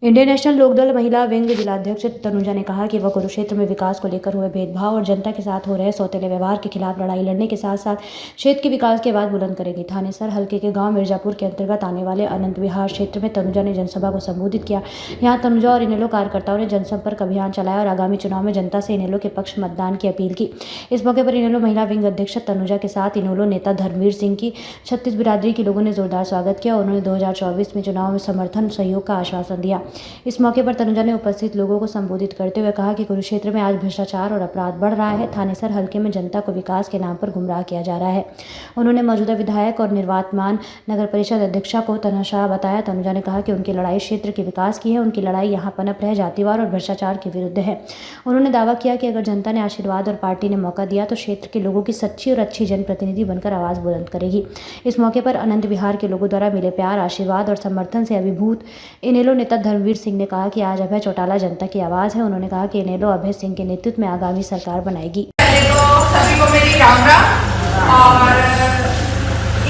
Indian national Lokdal महिला wing जिलाध्यक्ष तनुजा ने कहा कि वह कुरुक्षेत्र में विकास को लेकर हुए भेदभाव और जनता के साथ हो रहे सौतेले व्यवहार के खिलाफ लड़ाई लड़ने के साथ साथ क्षेत्र के विकास की आवाज बुलंद करेगी। थानेसर हल्के के गांव मिर्जापुर के अंतर्गत आने वाले अनंत विहार क्षेत्र में तनुजा ने जनसभा को संबोधित किया। यहां तनुजा और इनेलो कार्यकर्ताओं ने जनसंपर्क अभियान चलाया और आगामी चुनाव में जनता से इनेलो के पक्ष मतदान की अपील की। इस मौके पर इनेलो महिला विंग अध्यक्ष तनुजा के साथ इनेलो नेता धर्मवीर सिंह की 36 बिरादरी के लोगों ने जोरदार स्वागत किया। उन्होंने 2024 में चुनाव में समर्थन सहयोग का आश्वासन दिया। इस मौके पर तनुजा ने उपस्थित लोगों को संबोधित करते हुए कहा कि कुरुक्षेत्र में आज भ्रष्टाचार और अपराध बढ़ रहा है। थानेसर हल्के में जनता को विकास के नाम पर गुमराह किया जा रहा है। उन्होंने मौजूदा विधायक और निर्वातमान नगर परिषद अध्यक्षा को तनाशाह बताया। तनुजा ने कहा कि उनकी लड़ाई क्षेत्र के विकास की है। उनकी लड़ाई यहाँ पनप रहे जातिवाद और भ्रष्टाचार के विरुद्ध है। उन्होंने दावा किया कि अगर जनता ने आशीर्वाद और पार्टी ने मौका दिया तो क्षेत्र के लोगों की सच्ची और अच्छी जनप्रतिनिधि बनकर आवाज बुलंद करेगी। इस मौके पर अनंत विहार के लोगों द्वारा मिले प्यार, आशीर्वाद और समर्थन से अभिभूत इनेलो नेता धर्मवीर सिंह ने कहा कि आज अभय चौटाला जनता की आवाज है। उन्होंने कहा कि इनेलो अभय सिंह के नेतृत्व में आगामी सरकार बनाएगी। सभी को मेरी राम राम। और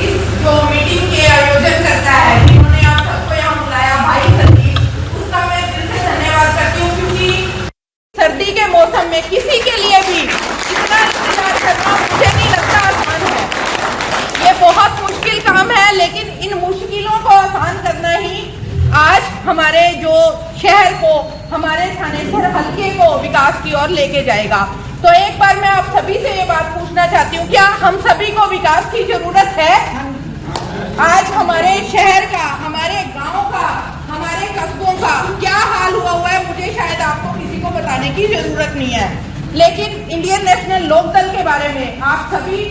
इस जो मीटिंग के आयोजन करता है, जिन्होंने आप सबको यहाँ बुलाया, भाई सतीश, उसका मैं दिल से धन्यवाद करती हूँ, क्योंकि सर्दी के मौसम में किसी के लिए भी इतना इंतजार करना मुझे नहीं लगता आसान है। ये बहुत मुश्किल काम है, लेकिन इन मुश्किलों को आसान करना ही आज हमारे जो शहर को, हमारे थानेसर हल्के को विकास की ओर लेके जाएगा। तो एक बार मैं आप सभी से ये बात पूछना चाहती हूँ, क्या हम सभी को विकास की जरूरत है? आज हमारे शहर का, हमारे गांव का, हमारे कस्बों का क्या हाल हुआ है, मुझे शायद आपको किसी को बताने की जरूरत नहीं है। लेकिन इंडियन नेशनल लोकदल के बारे में आप सभी,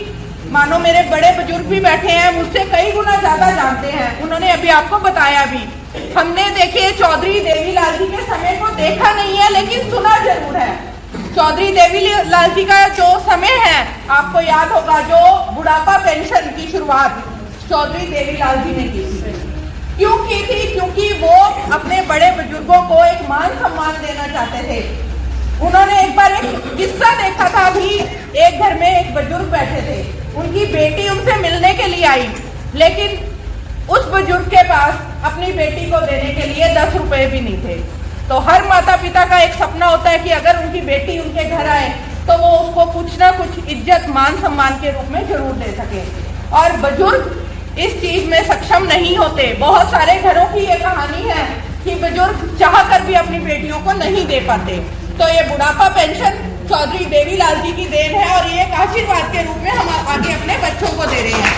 मानो मेरे बड़े बुजुर्ग भी बैठे हैं, मुझसे कई गुना ज्यादा जानते हैं। उन्होंने अभी आपको बताया भी। हमने देखिए चौधरी देवीलाल जी के समय को देखा नहीं है, लेकिन सुना जरूर है। चौधरी देवीलाल जी का जो समय है, आपको याद होगा, जो बुढ़ापा पेंशन की शुरुआत चौधरी देवीलाल जी ने की थी। क्यों की थी? क्योंकि वो अपने बड़े बुजुर्गों को एक मान सम्मान देना चाहते थे। उन्होंने एक बार एक किस्सा देखा था, अभी एक घर में एक बुजुर्ग बैठे थे, उनकी बेटी उनसे मिलने के लिए आई, लेकिन उस बुजुर्ग के पास अपनी बेटी को देने के लिए 10 रुपए भी नहीं थे। तो हर माता पिता का एक सपना होता है कि अगर उनकी बेटी उनके घर आए तो वो उसको कुछ ना कुछ इज्जत, मान सम्मान के रूप में जरूर दे सके। और बुजुर्ग इस चीज में सक्षम नहीं होते। बहुत सारे घरों की ये कहानी है कि बुजुर्ग चाह कर भी अपनी बेटियों को नहीं दे पाते। तो ये बुढ़ापा पेंशन चौधरी देवीलाल जी की देन है, और ये एक आशीर्वाद के रूप में हम आगे अपने बच्चों को दे रहे हैं।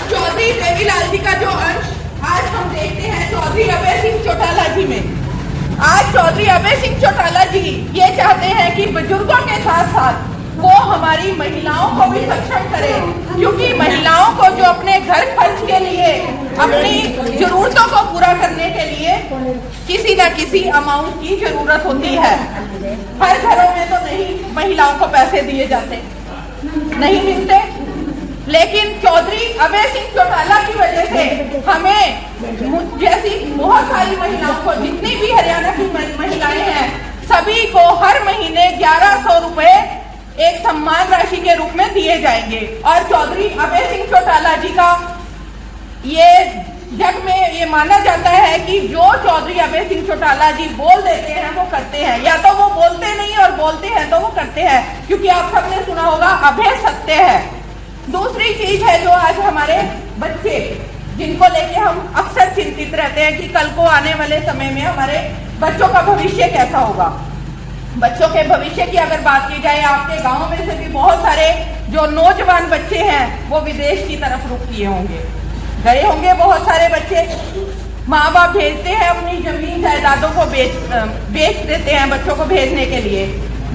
चौधरी देवीलाल जी का जो अंश आज हम देखते हैं चौधरी अभय सिंह चौटाला जी में। आज चौधरी अभय सिंह चौटाला जी ये चाहते हैं कि बुजुर्गों के साथ साथ वो हमारी महिलाओं को भी सक्षम करें, क्योंकि महिलाओं को जो अपने घर खर्च के लिए, अपनी जरूरतों को पूरा करने के लिए किसी न किसी अमाउंट की जरूरत होती है। हर घरों में तो नहीं महिलाओं को पैसे दिए जाते, नहीं मिलते, लेकिन चौधरी अभय सिंह चौटाला की वजह से हमें जैसी बहुत सारी महिलाओं को, जितनी भी हरियाणा की महिलाएं हैं, सभी को हर महीने 1100 रुपए एक सम्मान राशि के रूप में दिए जाएंगे। और चौधरी अभय सिंह चौटाला जी का ये जग में ये माना जाता है कि जो चौधरी अभय सिंह चौटाला जी बोल देते हैं वो करते हैं, या तो वो बोलते नहीं और बोलते हैं तो वो करते हैं, क्योंकि आप सबने सुना होगा अभय सत्य है। दूसरी चीज है जो आज हमारे बच्चे, जिनको लेके हम अक्सर चिंतित रहते हैं कि कल को आने वाले समय में हमारे बच्चों का भविष्य कैसा होगा। बच्चों के भविष्य की अगर बात की जाए, आपके गांव में से भी बहुत सारे जो नौजवान बच्चे हैं वो विदेश की तरफ रुख किए होंगे, गए होंगे। बहुत सारे बच्चे, माँ बाप भेजते हैं अपनी जमीन जायदादों को बेच देते हैं बच्चों को भेजने के लिए।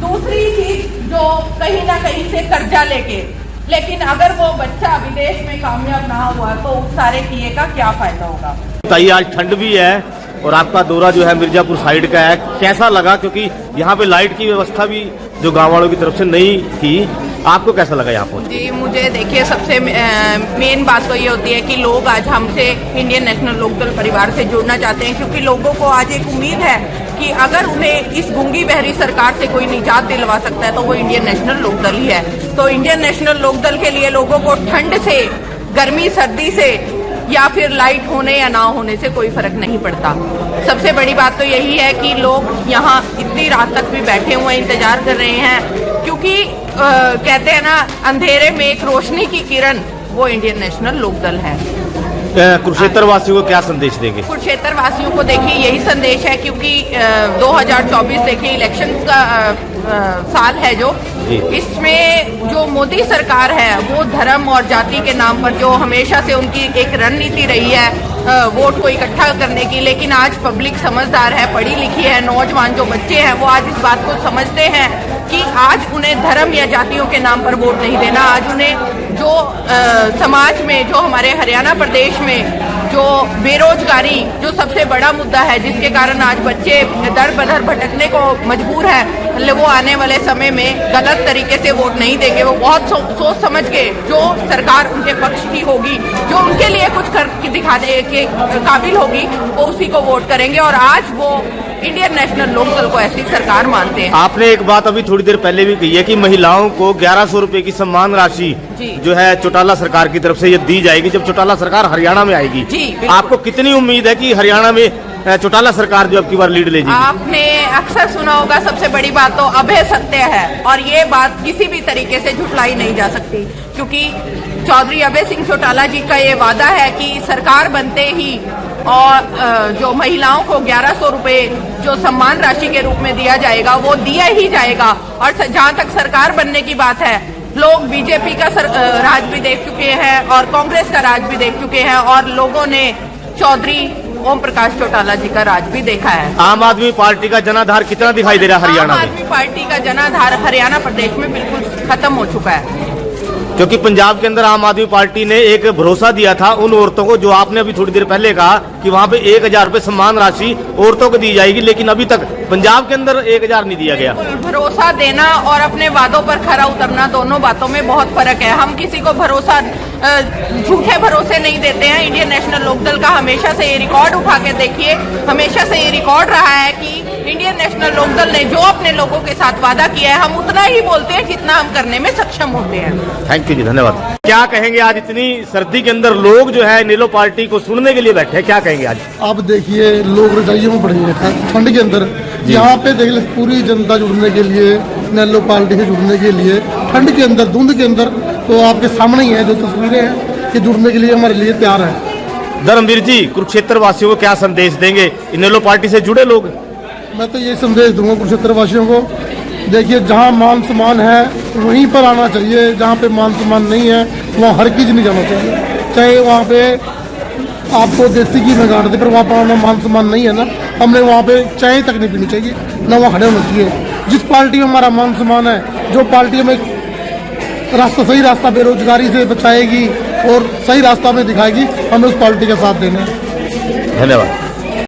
दूसरी चीज, जो कहीं ना कहीं से कर्जा लेके, लेकिन अगर वो बच्चा विदेश में कामयाब ना हुआ तो उस सारे किए का क्या फायदा होगा। बताइए, आज ठंड भी है और आपका दौरा जो है मिर्जापुर साइड का है, कैसा लगा? क्योंकि यहाँ पे लाइट की व्यवस्था भी जो गांव वालों की तरफ से नहीं थी, आपको कैसा लगा यहाँ पर? जी, मुझे देखिए सबसे मेन बात तो ये होती है कि लोग आज हमसे इंडियन नेशनल लोकदल परिवार से जुड़ना चाहते हैं, क्योंकि लोगों को आज एक उम्मीद है कि अगर उन्हें इस गूंगी बहरी सरकार से कोई निजात दिलवा सकता है तो वो इंडियन नेशनल लोकदल ही है। तो इंडियन नेशनल लोकदल के लिए लोगों को ठंड से, गर्मी सर्दी से या फिर लाइट होने या ना होने से कोई फर्क नहीं पड़ता। सबसे बड़ी बात तो यही है कि लोग यहाँ इतनी रात तक भी बैठे हुए इंतजार कर रहे हैं, क्योंकि कहते हैं ना, अंधेरे में एक रोशनी की किरण, वो इंडियन नेशनल लोकदल है। कुरुक्षेत्र वासियों को क्या संदेश देंगे? कुरुक्षेत्र वासियों को देखिए यही संदेश है, क्योंकि 2024 देखिए इलेक्शन का साल है, जो इसमें जो मोदी सरकार है वो धर्म और जाति के नाम पर जो हमेशा से उनकी एक रणनीति रही है वोट को इकट्ठा करने की, लेकिन आज पब्लिक समझदार है, पढ़ी लिखी है, नौजवान जो बच्चे हैं वो आज इस बात को समझते हैं कि आज उन्हें धर्म या जातियों के नाम पर वोट नहीं देना। आज उन्हें जो समाज में, जो हमारे हरियाणा प्रदेश में जो बेरोजगारी जो सबसे बड़ा मुद्दा है, जिसके कारण आज बच्चे दर बदर भटकने को मजबूर है, वो आने वाले समय में गलत तरीके से वोट नहीं देंगे। वो बहुत सोच समझ के जो सरकार उनके पक्ष की होगी, जो उनके लिए कुछ कर दिखाने के काबिल होगी, वो उसी को वोट करेंगे। और आज वो इंडियन नेशनल लोकदल को ऐसी सरकार मानते हैं। आपने एक बात अभी थोड़ी देर पहले भी कही है कि महिलाओं को 1100 रुपए की सम्मान राशि जो है चौटाला सरकार की तरफ से ये दी जाएगी जब चौटाला सरकार हरियाणा में आएगी। आपको कितनी उम्मीद है कि हरियाणा में चौटाला सरकार जो अब की बार लीड ले जाएगी? आपने अक्सर सुना होगा, सबसे बड़ी बात तो अभय सत्य है, और ये बात किसी भी तरीके से झुटलाई नहीं जा सकती, क्योंकि चौधरी अभय सिंह चौटाला जी का ये वादा है कि सरकार बनते ही और जो महिलाओं को 1100 रुपए जो सम्मान राशि के रूप में दिया जाएगा वो दिया ही जाएगा। और जहां तक सरकार बनने की बात है, लोग बीजेपी का राज भी देख चुके हैं और कांग्रेस का राज भी देख चुके हैं, और लोगों ने चौधरी ओम प्रकाश चौटाला जी का राज भी देखा है। आम आदमी पार्टी का जनाधार कितना दिखाई दे रहा है हरियाणा में? आम आदमी पार्टी का जनाधार हरियाणा प्रदेश में बिल्कुल खत्म हो चुका है, क्योंकि पंजाब के अंदर आम आदमी पार्टी ने एक भरोसा दिया था उन औरतों को, जो आपने अभी थोड़ी देर पहले कहा कि वहां पे 1000 रुपए सम्मान राशि औरतों को दी जाएगी, लेकिन अभी तक पंजाब के अंदर 1000 नहीं दिया गया। भरोसा देना और अपने वादों पर खरा उतरना, दोनों बातों में बहुत फर्क है। हम किसी को भरोसा, झूठे भरोसे नहीं देते हैं। इंडियन नेशनल लोकदल का हमेशा से ये रिकॉर्ड उठा के देखिए, हमेशा से ये रिकॉर्ड रहा है कि इंडियन नेशनल लोकदल ने जो अपने लोगों के साथ वादा किया है, हम उतना ही बोलते हैं जितना हम करने में सक्षम होते हैं। थैंक यू जी, धन्यवाद। क्या कहेंगे, आज इतनी सर्दी के अंदर लोग जो है नीलो पार्टी को सुनने के लिए बैठे हैं, क्या कहेंगे आज? आप देखिए, लोग रजाइयों में पड़े हैं ठंड के अंदर। यहाँ पे देख ले, पूरी जनता जुड़ने के लिए, नेलो पार्टी से जुड़ने के लिए, ठंड के अंदर, धुंध के अंदर, तो आपके सामने ही है जो तस्वीरें हैं कि जुड़ने के लिए हमारे लिए तैयार है। धर्मवीर जी, कुरुक्षेत्र वासियों को क्या संदेश देंगे, नेलो पार्टी से जुड़े लोग? मैं तो ये संदेश दूंगा कुरुक्षेत्र वासियों को, देखिए जहाँ मान सम्मान है वहीं पर आना चाहिए, जहाँ पे मान सम्मान नहीं है वहाँ हर चीज नहीं जाना चाहिए। चाहे वहाँ पे आपको देसी घी में गाड़ दे, पर वहाँ पर मान सम्मान नहीं है ना, हमने वहाँ पे चाय तक नहीं पीनी चाहिए, ना वहाँ खड़े होना चाहिए। जिस पार्टी में हमारा मान सम्मान है, जो पार्टी हमें रास्ता, सही रास्ता बेरोजगारी से बचाएगी और सही रास्ता में दिखाएगी, हमें उस पार्टी का साथ देना है। धन्यवाद।